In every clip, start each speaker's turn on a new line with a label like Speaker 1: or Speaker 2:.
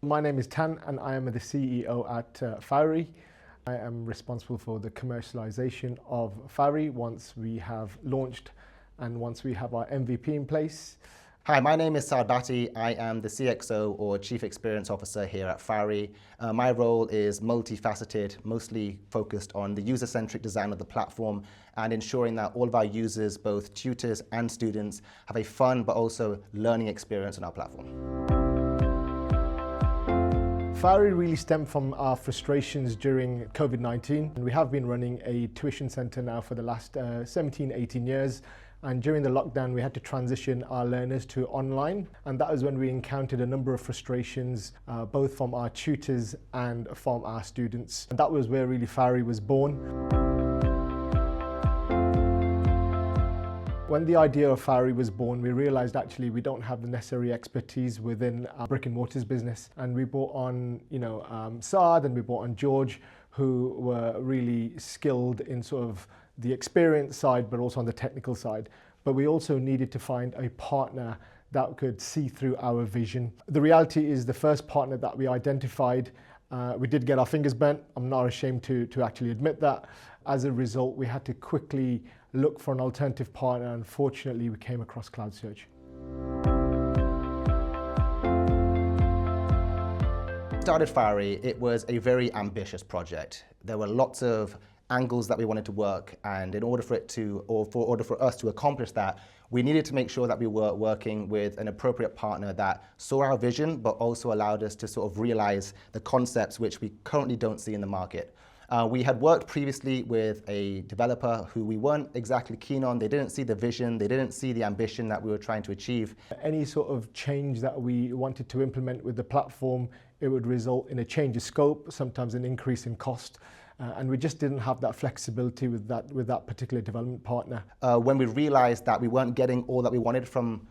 Speaker 1: My name is Tan and I am the CEO at Fawrii. I am responsible for the commercialization of Fawrii once we have launched and once we have our MVP in place.
Speaker 2: Hi, my name is Saad Bhatti. I am the CXO or Chief Experience Officer here at Fawrii. My role is multifaceted, mostly focused on the user-centric design of the platform and ensuring that all of our users, both tutors and students, have a fun but also learning experience on our platform.
Speaker 1: Fawrii really stemmed from our frustrations during COVID-19. We have been running a tuition centre now for the last 17, 18 years. And during the lockdown, we had to transition our learners to online. And that was when we encountered a number of frustrations, both from our tutors and from our students. And that was where really Fawrii was born. When the idea of Fawrii was born, we realized actually we don't have the necessary expertise within our brick and mortars business. And we brought on, Saad, and we brought on George, who were really skilled in sort of the experience side, but also on the technical side. But we also needed to find a partner that could see through our vision. The reality is the first partner that we identified, we did get our fingers burnt. I'm not ashamed to actually admit that. As a result, we had to quickly look for an alternative partner. Unfortunately, we came across CloudSurge.
Speaker 2: Started Fawrii, it was a very ambitious project. There were lots of angles that we wanted to work, and in order for us to accomplish that, we needed to make sure that we were working with an appropriate partner that saw our vision but also allowed us to sort of realize the concepts which we currently don't see in the market. We had worked previously with a developer who we weren't exactly keen on. They didn't see the vision, they didn't see the ambition that we were trying to achieve.
Speaker 1: Any sort of change that we wanted to implement with the platform, it would result in a change of scope, sometimes an increase in cost. And we just didn't have that flexibility with that particular development partner.
Speaker 2: When we realized that we weren't getting all that we wanted from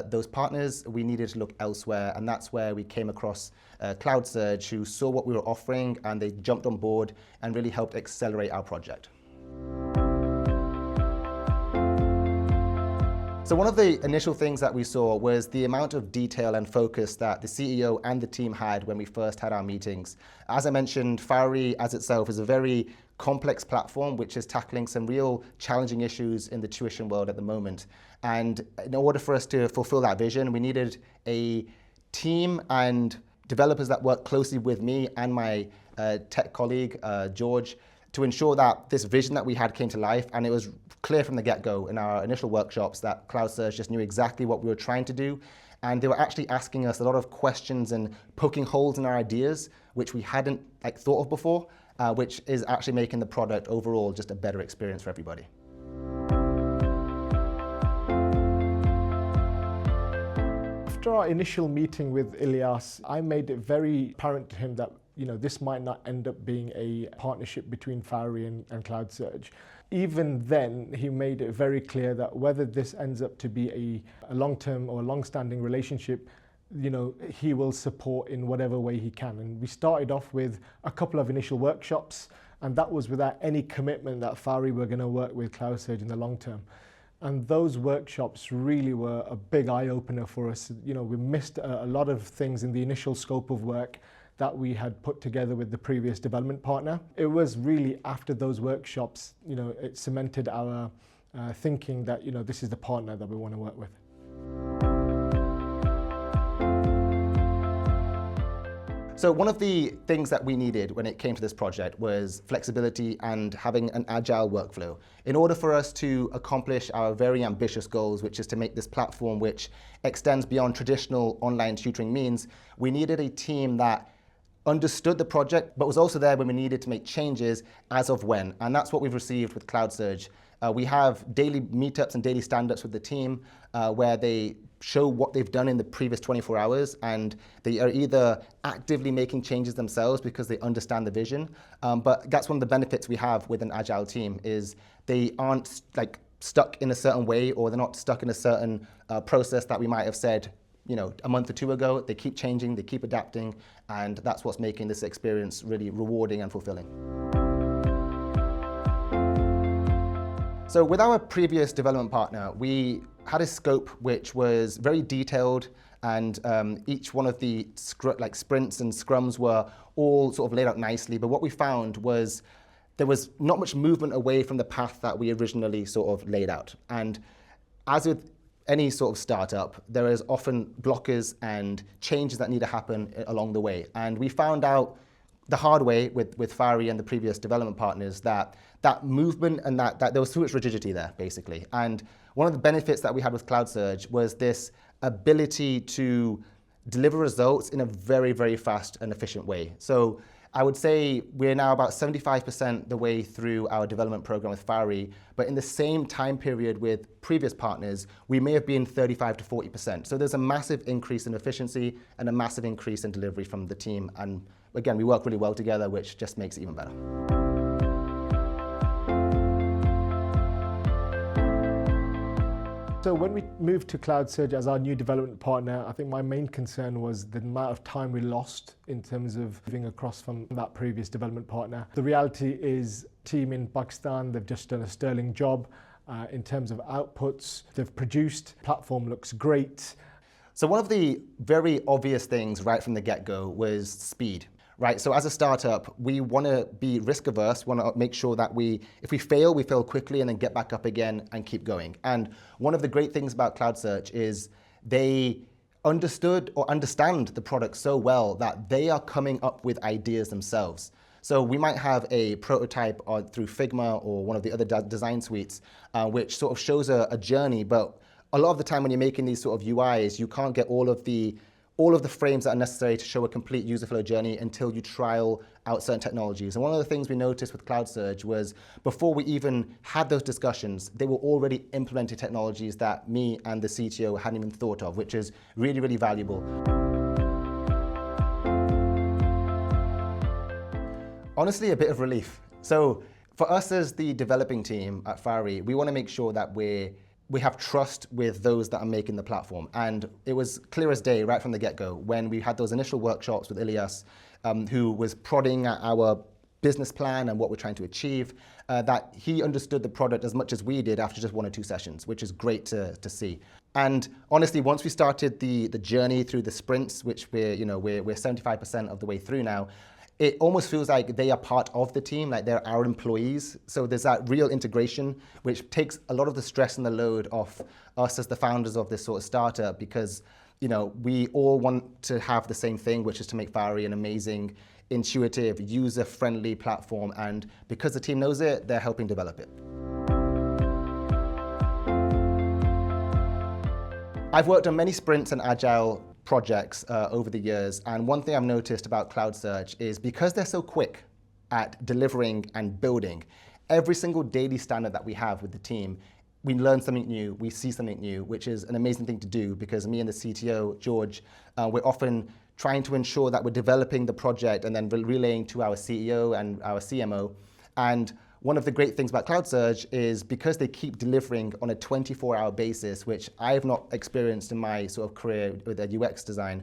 Speaker 2: those partners, we needed to look elsewhere, and that's where we came across CloudSurge, who saw what we were offering and they jumped on board and really helped accelerate our project. So one of the initial things that we saw was the amount of detail and focus that the CEO and the team had when we first had our meetings. As I mentioned, Fawrii as itself is a very complex platform which is tackling some real challenging issues in the tuition world at the moment. And in order for us to fulfill that vision, we needed a team and developers that work closely with me and my tech colleague, George, to ensure that this vision that we had came to life. And it was clear from the get-go in our initial workshops that CloudSurge just knew exactly what we were trying to do. And they were actually asking us a lot of questions and poking holes in our ideas, which we hadn't thought of before, which is actually making the product overall just a better experience for everybody.
Speaker 1: After our initial meeting with Ilyas, I made it very apparent to him that this might not end up being a partnership between Fawrii and CloudSurge. Even then, he made it very clear that whether this ends up to be a long-term or a long-standing relationship, he will support in whatever way he can. And we started off with a couple of initial workshops, and that was without any commitment that Fawrii were going to work with CloudSurge in the long term. And those workshops really were a big eye-opener for us. We missed a lot of things in the initial scope of work that we had put together with the previous development partner. It was really after those workshops, it cemented our thinking that, this is the partner that we want to work with.
Speaker 2: So one of the things that we needed when it came to this project was flexibility and having an agile workflow. In order for us to accomplish our very ambitious goals, which is to make this platform which extends beyond traditional online tutoring means, we needed a team that understood the project, but was also there when we needed to make changes as of when. And that's what we've received with CloudSurge. We have daily meetups and daily stand-ups with the team where they show what they've done in the previous 24 hours, and they are either actively making changes themselves because they understand the vision, but that's one of the benefits we have with an agile team is they aren't stuck in a certain way, or they're not stuck in a certain process that we might have said a month or two ago. They keep changing, they keep adapting, and that's what's making this experience really rewarding and fulfilling. So with our previous development partner, we had a scope which was very detailed, and each one of the sprints and scrums were all sort of laid out nicely. But what we found was there was not much movement away from the path that we originally sort of laid out. And as with any sort of startup, there is often blockers and changes that need to happen along the way. And we found out the hard way with Fawrii and the previous development partners that movement and that there was too much rigidity there, basically. And one of the benefits that we had with CloudSurge was this ability to deliver results in a very, very fast and efficient way. So I would say we're now about 75% the way through our development program with Fawrii, but in the same time period with previous partners, we may have been 35 to 40%. So there's a massive increase in efficiency and a massive increase in delivery from the team. And again, we work really well together, which just makes it even better.
Speaker 1: So when we moved to CloudSurge as our new development partner, I think my main concern was the amount of time we lost in terms of moving across from that previous development partner. The reality is, team in Pakistan, they've just done a sterling job in terms of outputs they've produced. Platform looks great.
Speaker 2: So one of the very obvious things right from the get-go was speed. Right, so as a startup, we want to be risk averse, want to make sure that if we fail quickly and then get back up again and keep going. And one of the great things about CloudSurge is they understood or understand the product so well that they are coming up with ideas themselves. So we might have a prototype through Figma or one of the other design suites, which sort of shows a journey, but a lot of the time when you're making these sort of UIs, you can't get all of the frames that are necessary to show a complete user flow journey until you trial out certain technologies. And one of the things we noticed with CloudSurge was before we even had those discussions, they were already implementing technologies that me and the CTO hadn't even thought of, which is really, really valuable. Honestly, a bit of relief. So for us as the developing team at Fawrii, we want to make sure that we have trust with those that are making the platform. And it was clear as day right from the get-go when we had those initial workshops with Ilyas, who was prodding at our business plan and what we're trying to achieve, that he understood the product as much as we did after just 1 or 2 sessions, which is great to see. And honestly, once we started the journey through the sprints, which we're 75% of the way through now, it almost feels like they are part of the team, like they're our employees. So there's that real integration, which takes a lot of the stress and the load off us as the founders of this sort of startup, because we all want to have the same thing, which is to make Fawrii an amazing, intuitive, user-friendly platform. And because the team knows it, they're helping develop it. I've worked on many sprints and agile projects over the years, and one thing I've noticed about CloudSurge is because they're so quick at delivering and building, every single daily standard that we have with the team, we learn something new, we see something new, which is an amazing thing to do, because me and the CTO, George, we're often trying to ensure that we're developing the project and then relaying to our CEO and our CMO. And one of the great things about CloudSurge is because they keep delivering on a 24-hour basis, which I have not experienced in my sort of career with UX design,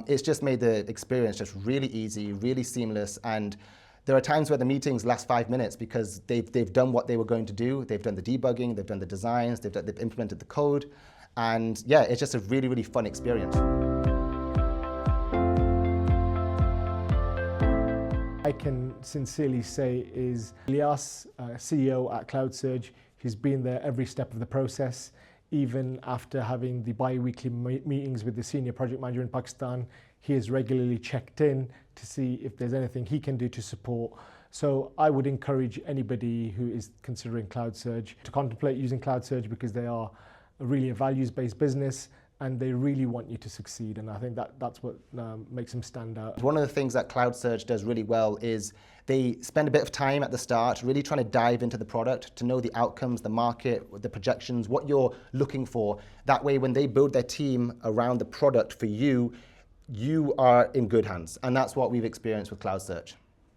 Speaker 2: it's just made the experience just really easy, really seamless. And there are times where the meetings last 5 minutes because they've done what they were going to do. They've done the debugging, they've done the designs, they've implemented the code. And yeah, it's just a really, really fun experience.
Speaker 1: I can sincerely say is Ilyas, CEO at CloudSurge, he's been there every step of the process, even after having the bi-weekly meetings with the senior project manager in Pakistan. He has regularly checked in to see if there's anything he can do to support. So I would encourage anybody who is considering CloudSurge to contemplate using CloudSurge, because they are really a values-based business and they really want you to succeed. And I think that's what makes them stand out.
Speaker 2: One of the things that CloudSurge does really well is they spend a bit of time at the start really trying to dive into the product, to know the outcomes, the market, the projections, what you're looking for. That way, when they build their team around the product for you, you are in good hands. And that's what we've experienced with CloudSurge.